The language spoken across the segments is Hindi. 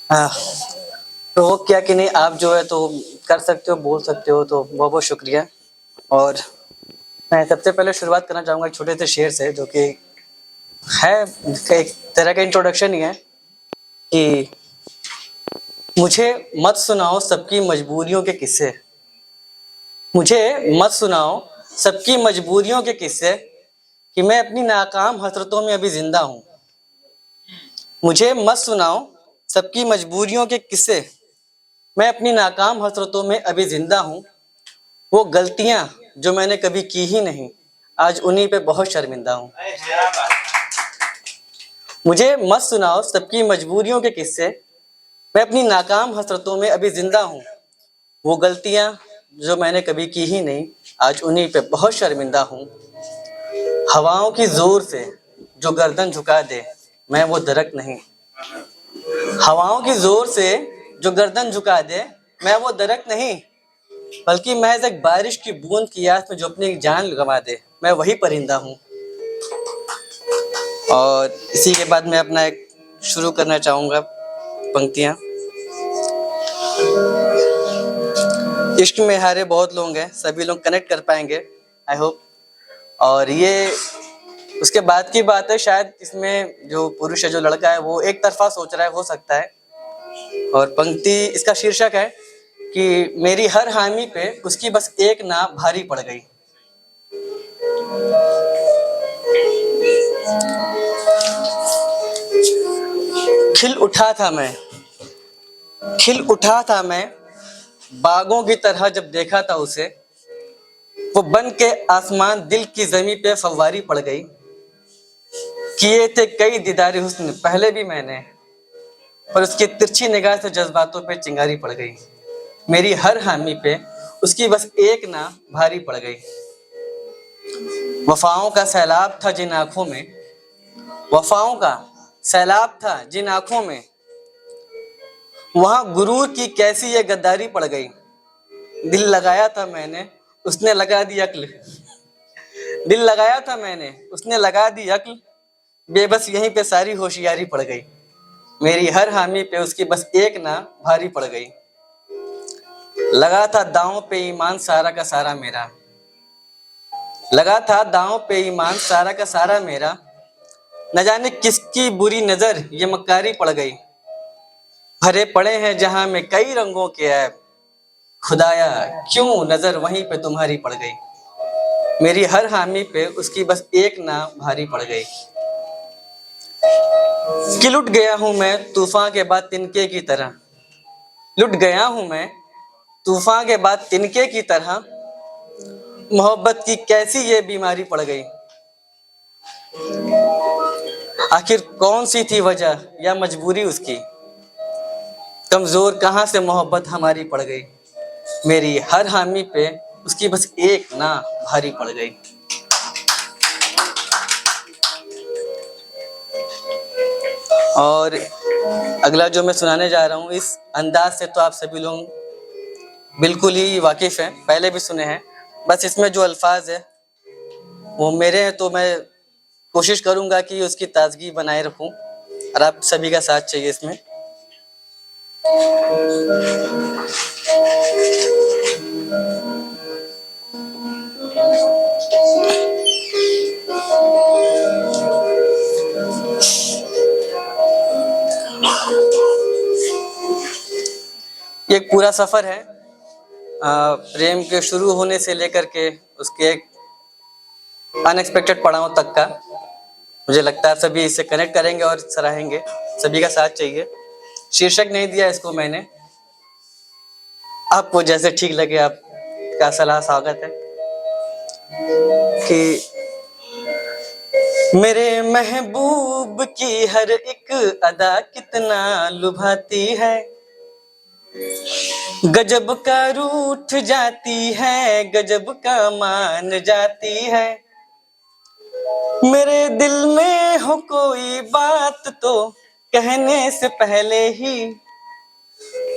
हाँ, तो वो क्या कि नहीं, आप जो है तो कर सकते हो, बोल सकते हो, तो बहुत बहुत शुक्रिया। और मैं सबसे पहले शुरुआत करना चाहूँगा एक छोटे से शेर से, जो कि है एक तरह का इंट्रोडक्शन ही है कि मुझे मत सुनाओ सबकी मजबूरियों के किस्से, मुझे मत सुनाओ सबकी मजबूरियों के किस्से, कि मैं अपनी नाकाम हसरतों में अभी जिंदा हूँ। मुझे मत सुनाओ सबकी मजबूरियों के किस्से, मैं अपनी नाकाम हसरतों में अभी जिंदा हूँ। वो गलतियां जो मैंने कभी की ही नहीं, आज उन्हीं पे बहुत शर्मिंदा हूँ। मुझे मत सुनाओ सबकी मजबूरियों के किस्से, मैं अपनी नाकाम हसरतों में अभी जिंदा हूँ। वो गलतियां जो मैंने कभी की ही नहीं, आज उन्हीं पे बहुत शर्मिंदा हूँ। हवाओं की जोर से जो गर्दन झुका दे, मैं वो दरख्त नहीं। हवाओं की जोर से जो गर्दन झुका दे, मैं वो दरख्त नहीं, बल्कि महज एक बारिश की बूंद की आस में जो अपनी जान गंवा दे, मैं वही परिंदा हूँ। और इसी के बाद मैं अपना एक शुरू करना चाहूँगा पंक्तियाँ। इश्क में हारे बहुत लोग हैं, सभी लोग कनेक्ट कर पाएंगे आई होप। और ये उसके बाद की बात है, शायद इसमें जो पुरुष है, जो लड़का है, वो एक तरफा सोच रहा है, हो सकता है। और पंक्ति इसका शीर्षक है कि मेरी हर हामी पे उसकी बस एक ना भारी पड़ गई। खिल उठा था मैं, खिल उठा था मैं बागों की तरह जब देखा था उसे, वो बन के आसमान दिल की जमी पे फव्वारी पड़ गई। किए थे कई दीदारे हुस्न पहले भी मैंने, पर उसकी तिरछी निगाह से जज्बातों पे चिंगारी पड़ गई। मेरी हर हामी पे उसकी बस एक ना भारी पड़ गई। वफाओं का सैलाब था जिन आंखों में, वफाओं का सैलाब था जिन आंखों में, वहां गुरूर की कैसी ये गद्दारी पड़ गई। दिल लगाया था मैंने, उसने लगा दी अक्ल, दिल लगाया था मैंने, उसने लगा दी अक्ल, बेबस यहीं पे सारी होशियारी पड़ गई। मेरी हर हामी पे उसकी बस एक ना भारी पड़ गई। लगा था दांव पे ईमान सारा का सारा मेरा, लगा था दांव पे ईमान सारा का सारा मेरा, न जाने किसकी बुरी नजर ये मक्कारी पड़ गई। भरे पड़े हैं जहां में कई रंगों के ऐब, खुदाया क्यों नजर वहीं पे तुम्हारी पड़ गई। मेरी हर हामी पे उसकी बस एक ना भारी पड़ गई। कि लुट गया हूं मैं तूफान के बाद तिनके की तरह, लुट गया हूं मैं तूफान के बाद तिनके की तरह, मोहब्बत की कैसी ये बीमारी पड़ गई। आखिर कौन सी थी वजह या मजबूरी उसकी, कमजोर कहां से मोहब्बत हमारी पड़ गई। मेरी हर हामी पे उसकी बस एक ना भारी पड़ गई। और अगला जो मैं सुनाने जा रहा हूँ, इस अंदाज से तो आप सभी लोग बिल्कुल ही वाकिफ हैं, पहले भी सुने हैं। बस इसमें जो अल्फाज है वो मेरे हैं, तो मैं कोशिश करूंगा कि उसकी ताजगी बनाए रखूं, और आप सभी का साथ चाहिए इसमें। एक पूरा सफर है प्रेम के शुरू होने से लेकर के उसके एक अनएक्सपेक्टेड पड़ाव तक का। मुझे लगता है सभी इससे कनेक्ट करेंगे और सराहेंगे, सभी का साथ चाहिए। शीर्षक नहीं दिया इसको मैंने, आपको जैसे ठीक लगे आपका सलाह स्वागत है। कि मेरे महबूब की हर एक अदा कितना लुभाती है, गजब का रूठ जाती है, गजब का मान जाती है। मेरे दिल में हो कोई बात तो कहने से पहले ही,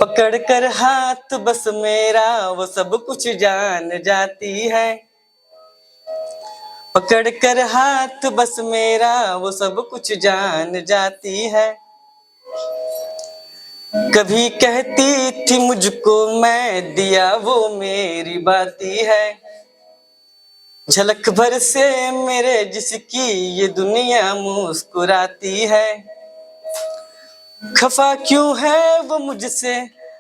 पकड़ कर हाथ बस मेरा वो सब कुछ जान जाती है। पकड़ कर हाथ बस मेरा वो सब कुछ जान जाती है। कभी कहती थी मुझको मैं दिया वो मेरी बाती है, झलक भर से मेरे जिसकी ये दुनिया मुस्कुराती है। खफा क्यों है वो मुझसे,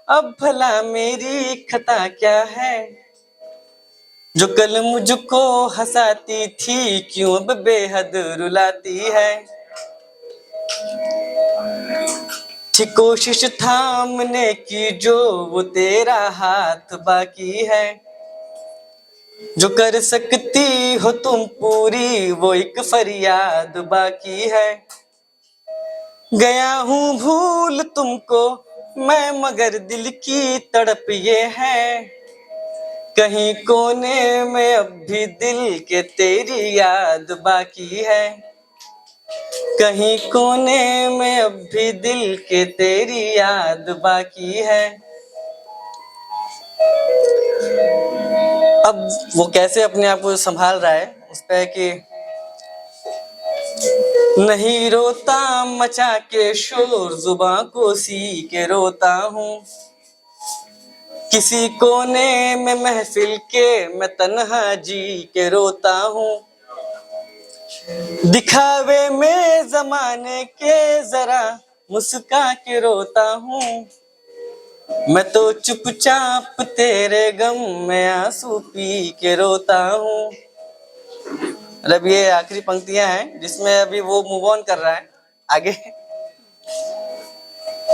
अब भला मेरी खता क्या है, जो कल मुझको हंसाती थी क्यों अब बेहद रुलाती है। थी कोशिश थामने की जो वो तेरा हाथ बाकी है, जो कर सकती हो तुम पूरी वो एक फरियाद बाकी है। गया हूँ भूल तुमको मैं मगर दिल की तड़प ये है, कहीं कोने में अब भी दिल के तेरी याद बाकी है, कहीं कोने में अब भी दिल के तेरी याद बाकी है। अब वो कैसे अपने आप को संभाल रहा है उस पे कि नहीं रोता मचा के शोर जुबां को सी के रोता हूँ, किसी कोने में महफिल के मैं तन्हा जी के रोता हूँ। दिखावे में जमाने के जरा मुस्का के रोता हूँ, मैं तो चुपचाप तेरे गम में आंसू पी के रोता हूँ। अब ये आखिरी पंक्तियां हैं जिसमें अभी वो मूव ऑन कर रहा है आगे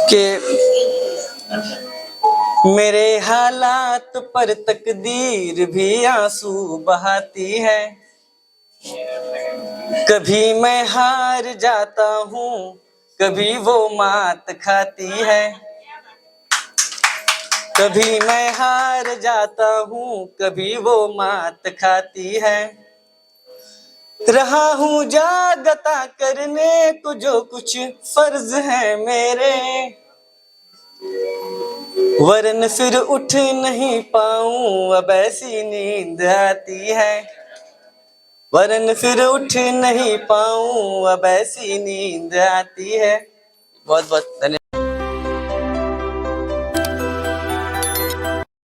कि मेरे हालात पर तकदीर भी आंसू बहाती है, कभी मैं हार जाता हूँ कभी वो मात खाती है, कभी मैं हार जाता हूँ कभी वो मात खाती है। रहा हूँ जागता करने को जो कुछ फर्ज है मेरे, वरन फिर उठ नहीं पाऊं अब ऐसी नींद आती है, वरन फिर उठ नहीं पाऊं अब ऐसी नींद आती है। बहुत बहुत धन्यवाद।